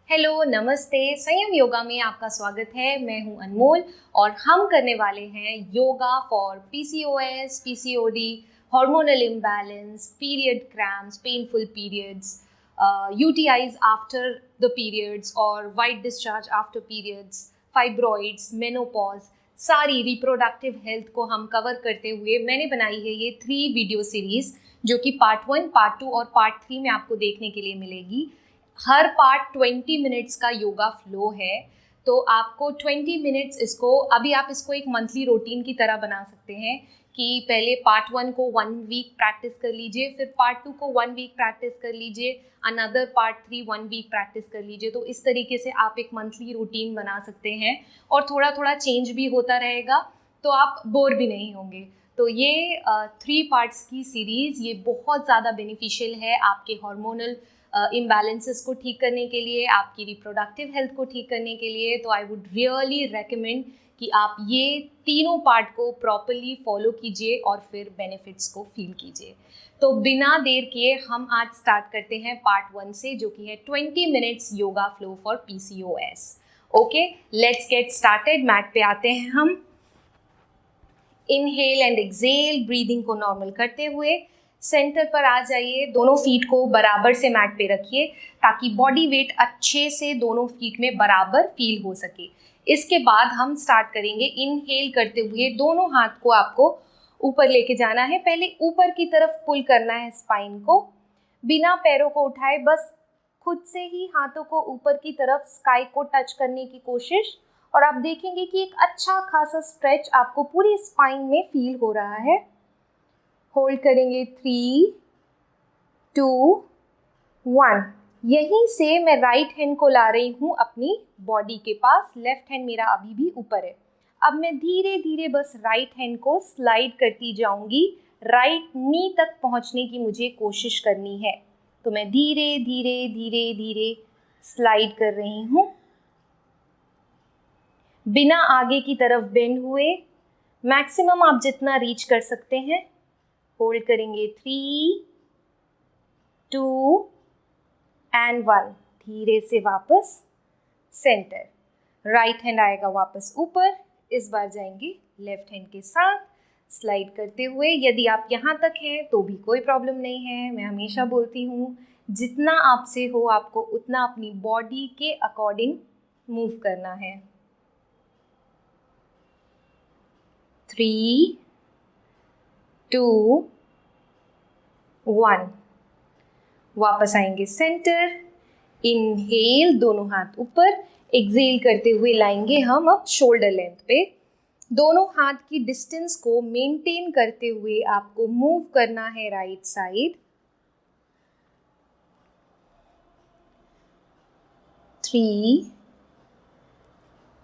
Hello, नमस्ते। संयम योगा में आपका स्वागत है। मैं हूं अनमोल और हम करने वाले हैं yoga for PCOS, PCOD, hormonal imbalance, period cramps, painful periods, UTIs after the periods और white discharge after periods, fibroids, menopause, सारी रिप्रोडक्टिव हेल्थ को हम कवर करते हुए मैंने बनाई है ये 3 वीडियो सीरीज, जो कि पार्ट 1, पार्ट 2 और पार्ट 3 में आपको देखने के लिए मिलेगी। हर पार्ट 20 मिनट्स का योगा फ्लो है, तो आपको 20 मिनट्स इसको अभी आप इसको एक मंथली रूटीन की तरह बना सकते हैं कि पहले पार्ट 1 को 1 वीक प्रैक्टिस कर लीजिए, फिर पार्ट 2 को 1 वीक प्रैक्टिस कर लीजिए, अनदर पार्ट 3 1 वीक प्रैक्टिस कर लीजिए। तो इस तरीके से आप एक मंथली रूटीन बना सकते हैं और थोड़ा थोड़ा चेंज भी होता रहेगा, तो आप बोर भी नहीं होंगे। तो ये 3 पार्ट्स की सीरीज़ ये बहुत ज़्यादा बेनिफिशियल है आपके हार्मोनल इम्बैलेंसेस को ठीक करने के लिए, आपकी रिप्रोडक्टिव हेल्थ को ठीक करने के लिए। तो आई वुड रियली रेकमेंड कि आप ये तीनों पार्ट को प्रॉपरली फॉलो कीजिए और फिर बेनिफिट्स को फील कीजिए। तो बिना देर किए हम आज स्टार्ट करते हैं पार्ट 1 से, जो कि है 20 minutes yoga flow for PCOS. Okay, let's get started. Mat पे आते हैं हम। इनहेल एंड एक्सेल, ब्रीदिंग को नॉर्मल करते हुए सेंटर पर आ जाइए। दोनों फीट को बराबर से मैट पे रखिए ताकि बॉडी वेट अच्छे से दोनों फीट में बराबर फील हो सके। इसके बाद हम स्टार्ट करेंगे। इनहेल करते हुए दोनों हाथ को आपको ऊपर लेके जाना है। पहले ऊपर की तरफ पुल करना है स्पाइन को, बिना पैरों को उठाए, बस खुद से ही हाथों को ऊपर की तरफ स्काई को टच करने की कोशिश। और आप देखेंगे कि एक अच्छा खासा स्ट्रेच आपको पूरी स्पाइन में फील हो रहा है। होल्ड करेंगे 3, 2, 1। यहीं से मैं राइट हैंड को ला रही हूँ अपनी बॉडी के पास, लेफ्ट हैंड मेरा अभी भी ऊपर है। अब मैं धीरे धीरे बस राइट हैंड को स्लाइड करती जाऊंगी, राइट नी तक पहुँचने की मुझे कोशिश करनी है। तो मैं धीरे धीरे धीरे धीरे स्लाइड कर रही हूँ, बिना आगे की तरफ बेंड हुए। मैक्सिमम आप जितना रीच कर सकते हैं। होल्ड करेंगे 3, 2 एंड 1। धीरे से वापस सेंटर। राइट हैंड आएगा वापस ऊपर। इस बार जाएंगे लेफ्ट हैंड के साथ स्लाइड करते हुए। यदि आप यहाँ तक हैं तो भी कोई प्रॉब्लम नहीं है। मैं हमेशा बोलती हूँ, जितना आपसे हो आपको उतना अपनी बॉडी के अकॉर्डिंग मूव करना है। 3, 2, 1। वापस आएंगे सेंटर। इनहेल, दोनों हाथ ऊपर। एक्सेल करते हुए लाएंगे हम अब शोल्डर लेंथ पे। दोनों हाथ की डिस्टेंस को मेंटेन करते हुए आपको मूव करना है राइट साइड। 3,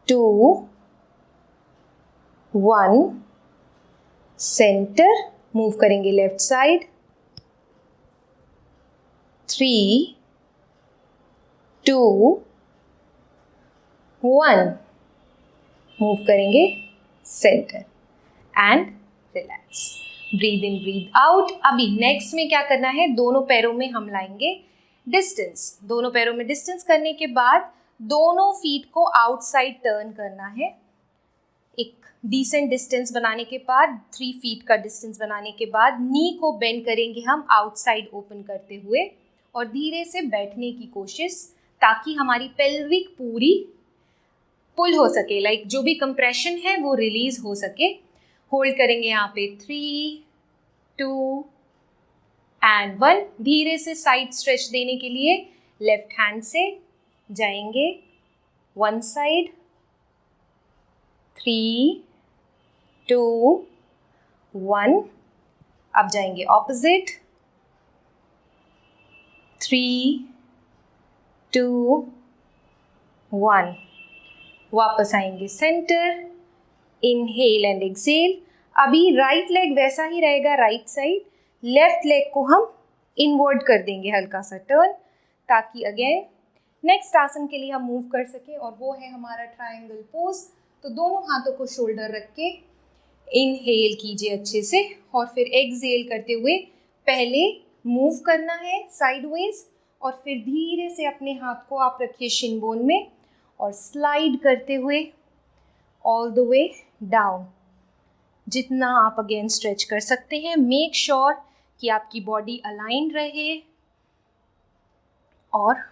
2, 1। सेंटर। मूव करेंगे लेफ्ट साइड। 3, 2, 1। मूव करेंगे centre and relax. Breathe in, breathe out. अभी नेक्स्ट में क्या करना है, दोनों पैरों में हम लाएंगे डिस्टेंस। दोनों पैरों में डिस्टेंस करने के बाद दोनों फीट को आउटसाइड टर्न करना है। एक डिसेंट डिस्टेंस बनाने के बाद, 3 फीट का डिस्टेंस बनाने के बाद नी को बेंड करेंगे हम आउटसाइड ओपन करते हुए और धीरे से बैठने की कोशिश, ताकि हमारी पेल्विक पूरी पुल हो सके, लाइक जो भी कंप्रेशन है वो रिलीज हो सके। होल्ड करेंगे यहाँ पे 3, 2 एंड 1। धीरे से साइड स्ट्रेच देने के लिए लेफ्ट हैंड से जाएंगे वन साइड। 3, 2, 1। अब जाएंगे ऑपोजिट। 3, 2, 1। वापस आएंगे सेंटर। Inhale and exhale. अभी राइट लेग वैसा ही रहेगा राइट साइड। लेफ्ट लेग को हम इनवर्ड कर देंगे, हल्का सा टर्न, ताकि अगेन नेक्स्ट आसन के लिए हम मूव कर सकें, और वो है हमारा ट्रायंगल पोज। तो दोनों हाथों को शोल्डर रख के इनहेल कीजिए अच्छे से और फिर एक्सहेल करते हुए पहले मूव करना है साइडवेज, और फिर धीरे से अपने हाथ को आप रखिए शिन बोन में और स्लाइड करते हुए ऑल द वे डाउन। जितना आप अगेन स्ट्रेच कर सकते हैं, मेक श्योर कि आपकी बॉडी अलाइन रहे और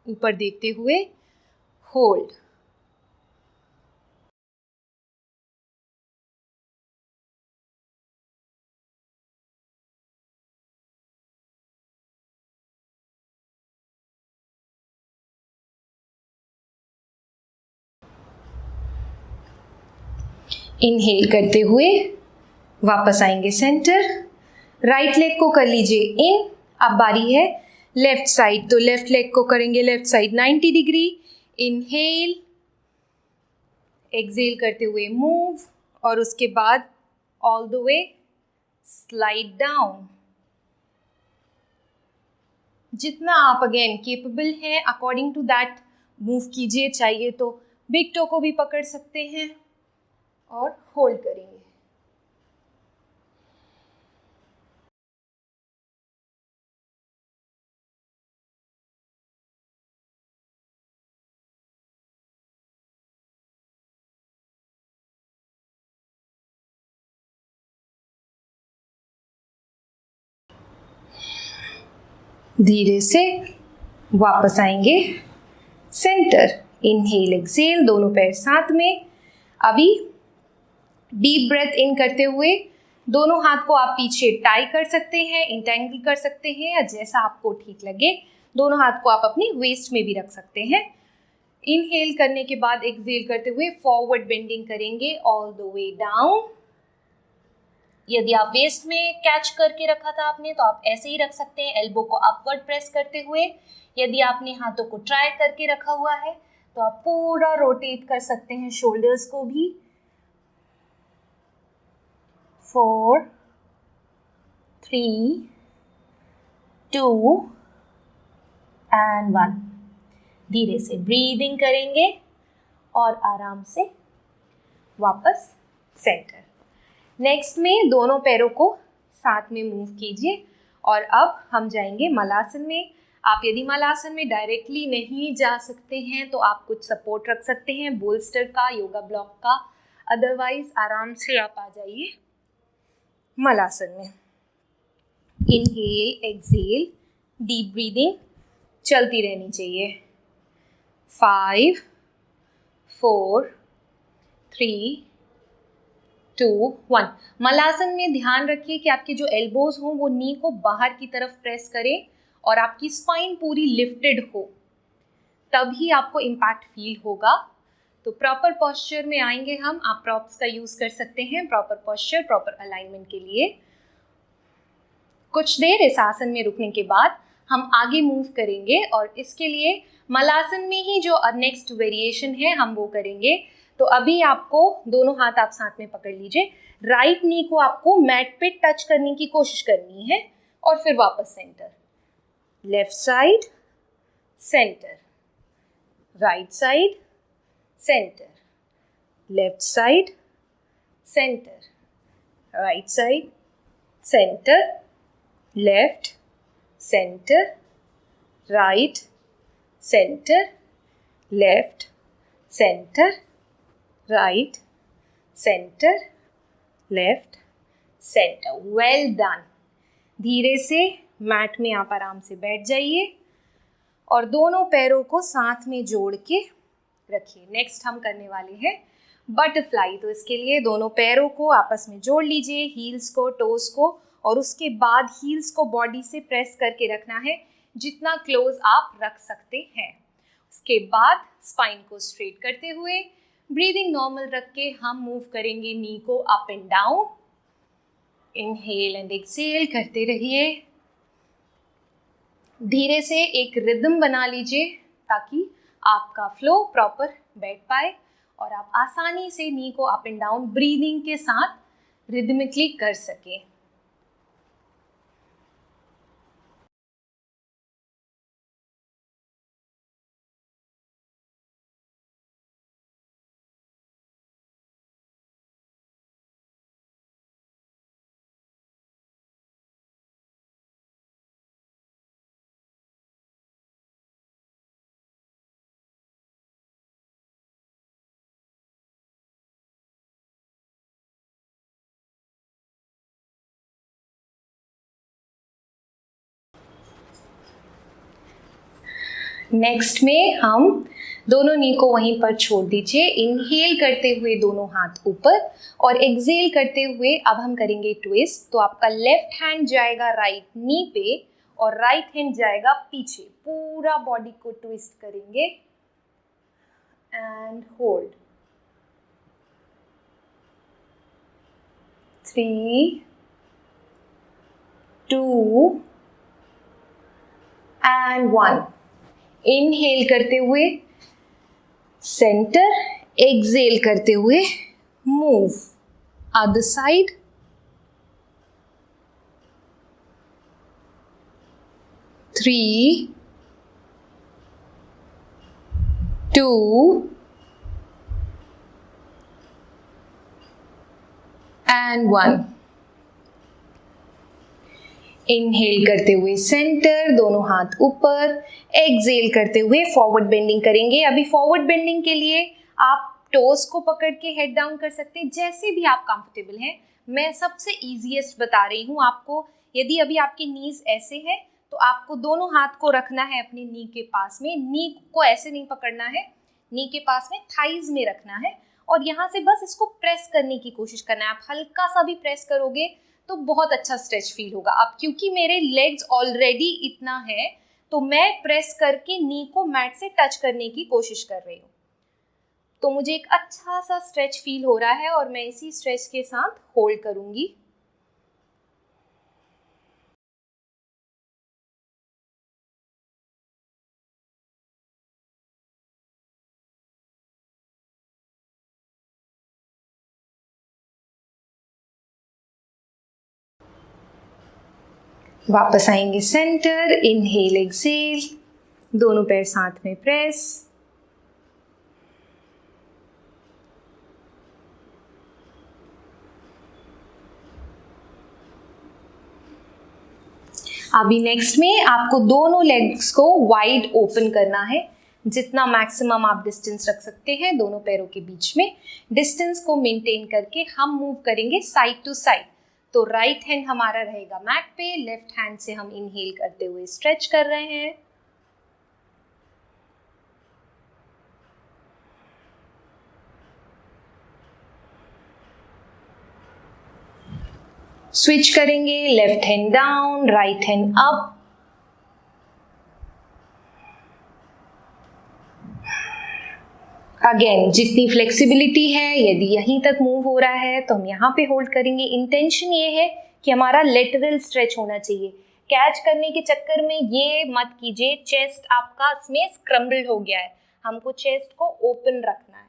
ऊपर देखते हुए होल्ड। इनहेल करते हुए वापस आएंगे सेंटर। राइट लेग को कर लीजिए इन। अब बारी है लेफ्ट साइड, तो लेफ्ट लेग को करेंगे left side 90 degree. Inhale, exhale करते हुए मूव और उसके बाद all the way slide down. जितना आप अगेन केपेबल हैं अकॉर्डिंग टू दैट मूव कीजिए। चाहिए तो बिग टो को भी पकड़ सकते हैं और होल्ड करेंगे। धीरे से वापस आएंगे सेंटर। इनहेल एक्सहेल, दोनों पैर साथ में। अभी डीप ब्रेथ इन करते हुए दोनों हाथ को आप पीछे टाई कर सकते हैं, इंटेंगल कर सकते हैं, या जैसा आपको ठीक लगे। दोनों हाथ को आप अपनी वेस्ट में भी रख सकते हैं। इनहेल करने के बाद एक्सहेल करते हुए फॉरवर्ड बेंडिंग करेंगे ऑल द वे डाउन। यदि आप वेस्ट में कैच करके रखा था आपने तो आप ऐसे ही रख सकते हैं, एल्बो को अपवर्ड प्रेस करते हुए। यदि आपने हाथों को ट्राई करके रखा हुआ है तो आप पूरा रोटेट कर सकते हैं शोल्डर्स को भी। 4 3 2 एंड 1। धीरे से ब्रीदिंग करेंगे और आराम से वापस सेंटर। नेक्स्ट में दोनों पैरों को साथ में मूव कीजिए और अब हम जाएंगे मलासन में। आप यदि मलासन में डायरेक्टली नहीं जा सकते हैं तो आप कुछ सपोर्ट रख सकते हैं, बोल्स्टर का, योगा ब्लॉक का। अदरवाइज आराम से आप आ जाइए मलासन में। इनहेल एक्सहेल, डीप ब्रीदिंग चलती रहनी चाहिए। 5 4 3 2 1। मलासन में ध्यान रखिए कि आपके जो एल्बोज हों वो नी को बाहर की तरफ प्रेस करें और आपकी स्पाइन पूरी लिफ्टेड हो, तभी आपको इम्पैक्ट फील होगा। तो प्रॉपर पोस्चर में आएंगे हम। आप प्रॉप्स का यूज कर सकते हैं प्रॉपर पोस्चर, प्रॉपर अलाइनमेंट के लिए। कुछ देर इस आसन में रुकने के बाद हम आगे मूव करेंगे और इसके लिए मलासन में ही जो नेक्स्ट वेरिएशन है हम वो करेंगे। तो अभी आपको दोनों हाथ आप साथ में पकड़ लीजिए। राइट नी को आपको मैट पे टच करने की कोशिश करनी है और फिर वापस centre. Left side centre, right side centre, left side centre, right side centre, left centre, right centre, left centre, right centre, left centre. Well done. धीरे से मैट में आप आराम से बैठ जाइए और दोनों पैरों को साथ में जोड़ के रखिए। नेक्स्ट हम करने वाले हैं बटरफ्लाई। तो इसके लिए दोनों पैरों को आपस में जोड़ लीजिए, हील्स को, टोस को, और उसके बाद हील्स को बॉडी से प्रेस करके रखना है, जितना क्लोज आप रख सकते हैं। उसके बाद स्पाइन को स्ट्रेट करते हुए ब्रीदिंग नॉर्मल रख के हम मूव करेंगे नी को up and down. Inhale and exhale करते रहिए। धीरे से एक रिदम बना लीजिए ताकि आपका फ्लो प्रॉपर बैठ पाए और आप आसानी से नी को अप एंड डाउन ब्रीदिंग के साथ रिदमिकली कर सकें। नेक्स्ट में हम दोनों नी को वहीं पर छोड़ दीजिए। इनहेल करते हुए दोनों हाथ ऊपर और एक्सहेल करते हुए अब हम करेंगे ट्विस्ट। तो आपका लेफ्ट हैंड जाएगा राइट नी पे और राइट हैंड जाएगा पीछे। पूरा बॉडी को ट्विस्ट करेंगे एंड होल्ड। 3, 2 एंड 1। इनहेल करते हुए सेंटर, एक्सहेल करते हुए move other side. 3, 2 and 1। Inhale करते हुए सेंटर, दोनों हाथ ऊपर, एक्सहेल करते हुए फॉरवर्ड बेंडिंग करेंगे। अभी फॉरवर्ड बेंडिंग के लिए आप टोस को पकड़ के हेड डाउन कर सकते हैं, जैसे भी आप कंफर्टेबल हैं। मैं सबसे इजीएस्ट बता रही हूँ आपको। यदि अभी आपकी नीज ऐसे है तो आपको दोनों हाथ को रखना है अपनी नी के पास में। नी को ऐसे नहीं पकड़ना है, नी के पास में थाइज में रखना है और यहाँ से बस इसको प्रेस करने की कोशिश करना है। आप हल्का सा भी प्रेस करोगे तो बहुत अच्छा स्ट्रेच फील होगा। अब क्योंकि मेरे लेग्स ऑलरेडी इतना है तो मैं प्रेस करके नी को मैट से टच करने की कोशिश कर रही हूँ, तो मुझे एक अच्छा सा स्ट्रेच फील हो रहा है और मैं इसी स्ट्रेच के साथ होल्ड करूंगी। वापस आएंगे सेंटर, इनहेल एक्सहेल, दोनों पैर साथ में प्रेस। अभी नेक्स्ट में आपको दोनों लेग्स को वाइड ओपन करना है। जितना मैक्सिमम आप डिस्टेंस रख सकते हैं दोनों पैरों के बीच में, डिस्टेंस को मेंटेन करके हम मूव करेंगे साइड टू साइड। तो राइट हैंड हमारा रहेगा मैट पे, लेफ्ट हैंड से हम इनहेल करते हुए स्ट्रेच कर रहे हैं। स्विच करेंगे, left hand down, right hand up. Again जितनी फ्लेक्सिबिलिटी है, यदि यहीं तक मूव हो रहा है तो हम यहाँ पे होल्ड करेंगे। इंटेंशन ये है कि हमारा लेटरल स्ट्रेच होना चाहिए। कैच करने के चक्कर में ये मत कीजिए, चेस्ट आपका इसमें स्क्रम्बल्ड हो गया है। हमको चेस्ट को ओपन रखना है,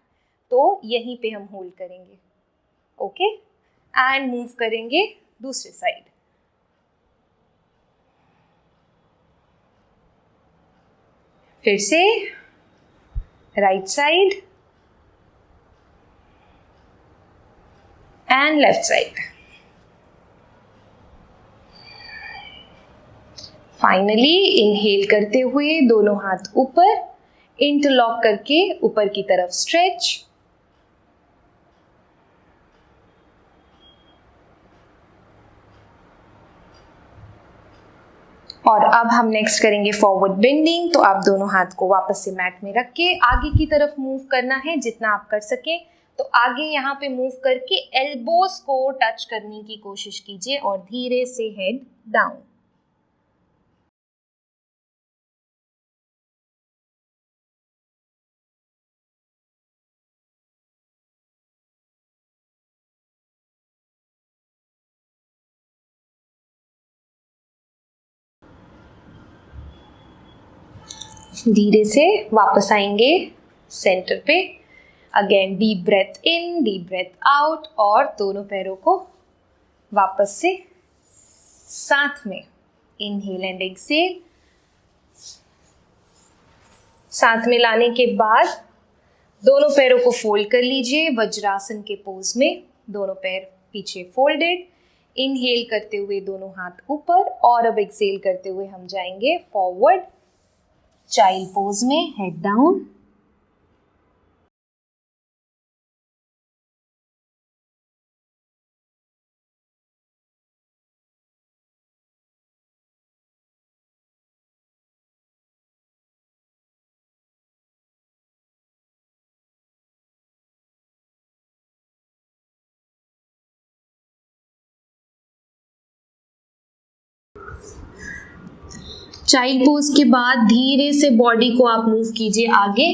तो यहीं पे हम होल्ड करेंगे। ओके, एंड मूव करेंगे दूसरे साइड। फिर से right side and left side. Finally inhale करते हुए दोनों हाथ ऊपर, इंटरलॉक करके ऊपर की तरफ स्ट्रेच। और अब हम नेक्स्ट करेंगे फॉरवर्ड बेंडिंग। तो आप दोनों हाथ को वापस से मैट में रख के आगे की तरफ मूव करना है जितना आप कर सके। तो आगे यहाँ पे मूव करके एल्बोस को टच करने की कोशिश कीजिए और धीरे से हेड डाउन। धीरे से वापस आएंगे सेंटर पे। Again deep breath in, deep breath out और दोनों पैरों को वापस से साथ में इनहेल एंड एक्सहेल। साथ में लाने के बाद दोनों पैरों को फोल्ड कर लीजिए वज्रासन के पोज में, दोनों पैर पीछे फोल्डेड। इनहेल करते हुए दोनों हाथ ऊपर और अब एक्सहेल करते हुए हम जाएंगे फॉरवर्ड चाइल्ड पोज में, हेड डाउन। चाइल्ड पोज के बाद धीरे से बॉडी को आप मूव कीजिए आगे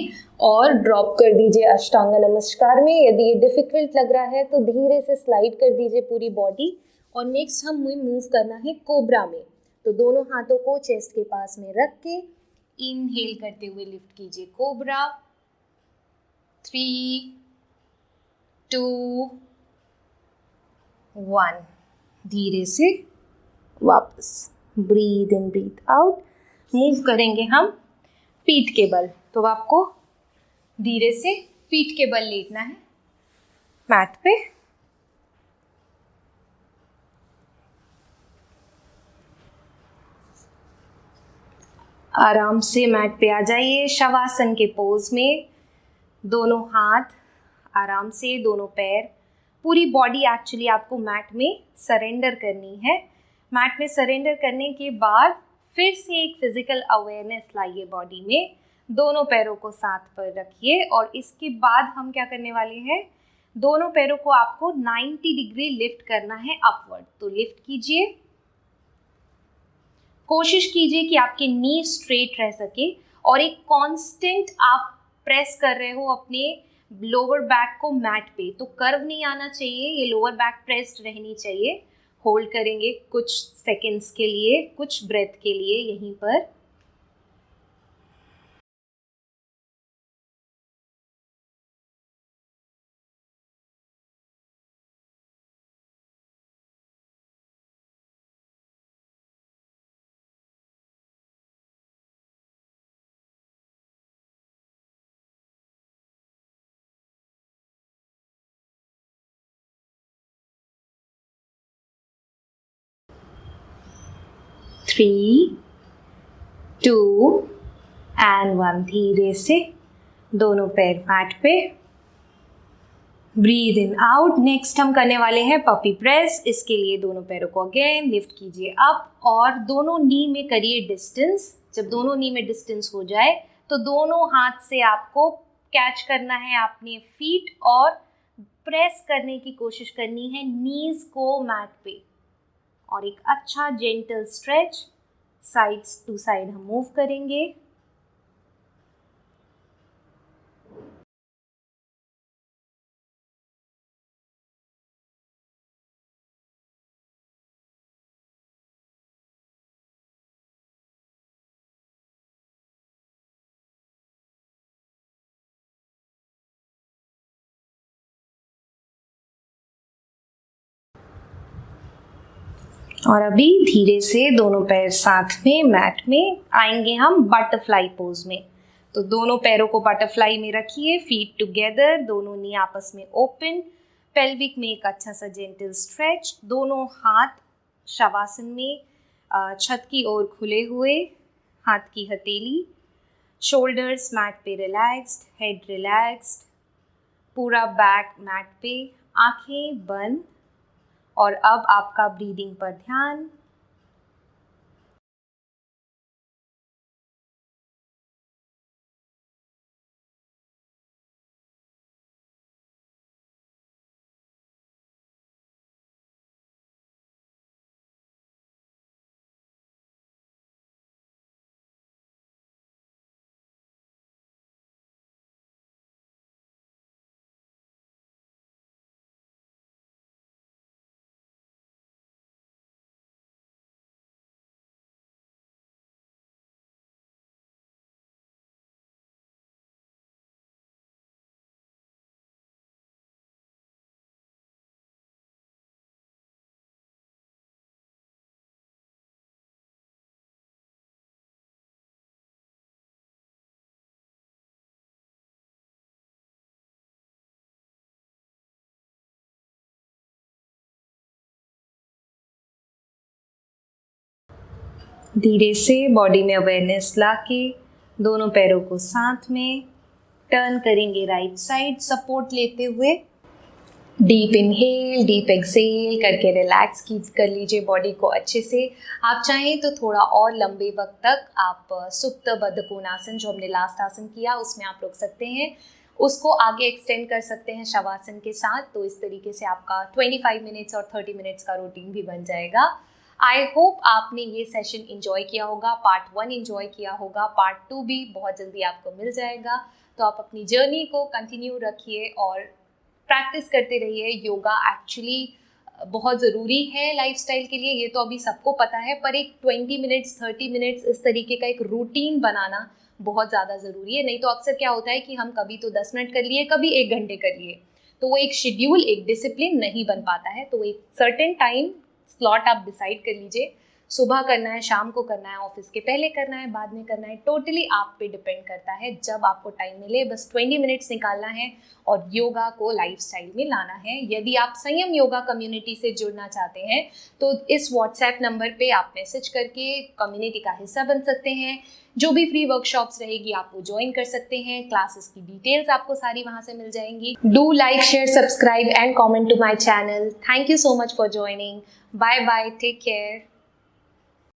और ड्रॉप कर दीजिए अष्टांग नमस्कार में। यदि ये डिफिकल्ट लग रहा है तो धीरे से स्लाइड कर दीजिए पूरी बॉडी। और नेक्स्ट हमें मूव करना है कोबरा में। तो दोनों हाथों को चेस्ट के पास में रख के इनहेल करते हुए लिफ्ट कीजिए कोबरा। 3, 2, 1। धीरे से वापस ब्रीथ इन ब्रीथ आउट। मूव करेंगे हम पीठ के बल। तो आपको धीरे से पीठ के बल लेटना है मैट पे। आराम से मैट पे आ जाइए शवासन के पोज में। दोनों हाथ आराम से, दोनों पैर, पूरी बॉडी एक्चुअली आपको मैट में सरेंडर करनी है। मैट में सरेंडर करने के बाद फिर से एक फिजिकल अवेयरनेस लाइए बॉडी में। दोनों पैरों को साथ पर रखिए और इसके बाद हम क्या करने वाले हैं, दोनों पैरों को आपको 90 डिग्री लिफ्ट करना है अपवर्ड। तो लिफ्ट कीजिए, कोशिश कीजिए कि आपके नी स्ट्रेट रह सके और एक कांस्टेंट आप प्रेस कर रहे हो अपने लोअर बैक को मैट पे। तो कर्व नहीं आना चाहिए, ये लोअर बैक प्रेस्ड रहनी चाहिए। होल्ड करेंगे कुछ सेकंड्स के लिए, कुछ ब्रेथ के लिए यहीं पर। Three, 2 and 1। धीरे से दोनों पैर मैट पे, ब्रीद इन आउट। नेक्स्ट हम करने वाले हैं पपी प्रेस। इसके लिए दोनों पैरों को अगेन लिफ्ट कीजिए अप और दोनों नी में करिए डिस्टेंस। जब दोनों नी में डिस्टेंस हो जाए तो दोनों हाथ से आपको कैच करना है अपने फीट और प्रेस करने की कोशिश करनी है नीज को मैट पे। और एक अच्छा gentle stretch, sides to side हम मूव करेंगे। और अभी धीरे से दोनों पैर साथ में मैट में आएंगे हम बटरफ्लाई पोज में। तो दोनों पैरों को बटरफ्लाई में रखिए, फीट टुगेदर, दोनों नी आपस में ओपन, पेल्विक में एक अच्छा सा जेंटल स्ट्रेच, दोनों हाथ शवासन में छत की ओर खुले हुए, हाथ की हथेली, शोल्डर्स मैट पे रिलैक्स्ड, हेड रिलैक्स्ड, पूरा बैक मैट पे, आंखें बंद। और अब आपका ब्रीदिंग पर ध्यान। धीरे से बॉडी में अवेयरनेस लाके दोनों पैरों को साथ में टर्न करेंगे राइट साइड, सपोर्ट लेते हुए। डीप इनहेल, डीप एक्सहेल करके रिलैक्स कर लीजिए बॉडी को अच्छे से। आप चाहें तो थोड़ा और लंबे वक्त तक आप सुप्त बद्ध कोणासन, जो हमने लास्ट आसन किया, उसमें आप रुक सकते हैं। उसको आगे एक्सटेंड कर सकते हैं शवासन के साथ। तो इस तरीके से आपका 25 मिनट्स और 30 मिनट्स का रूटीन भी बन जाएगा। आई होप आपने ये सेशन इंजॉय किया होगा, पार्ट 1 इंजॉय किया होगा, पार्ट 2 भी बहुत जल्दी आपको मिल जाएगा। तो आप अपनी जर्नी को कंटिन्यू रखिए और प्रैक्टिस करते रहिए। योगा एक्चुअली बहुत ज़रूरी है लाइफस्टाइल के लिए, ये तो अभी सबको पता है, पर एक 20 मिनट्स 30 मिनट्स इस तरीके का एक रूटीन बनाना बहुत ज़्यादा ज़रूरी है। नहीं तो अक्सर क्या होता है कि हम कभी तो 10 मिनट कर लिए, कभी 1 घंटे कर लिए, तो वो एक शेड्यूल, एक डिसिप्लिन नहीं बन पाता है। तो एक सर्टेन टाइम स्लॉट आप डिसाइड कर लीजिए, सुबह करना है, शाम को करना है, ऑफिस के पहले करना है, बाद में करना है, टोटली आप पे डिपेंड करता है। जब आपको टाइम मिले बस 20 मिनट्स निकालना है और योगा को लाइफस्टाइल में लाना है। यदि आप संयम योगा कम्युनिटी से जुड़ना चाहते हैं तो इस व्हाट्सएप नंबर पे आप मैसेज करके कम्युनिटी का हिस्सा बन सकते हैं। जो भी फ्री वर्कशॉप्स रहेगी आप वो ज्वाइन कर सकते हैं, क्लासेस की डिटेल्स आपको सारी वहाँ से मिल जाएंगी। Do like, share, subscribe and comment to my channel. Thank you so much for joining. Bye bye, take care.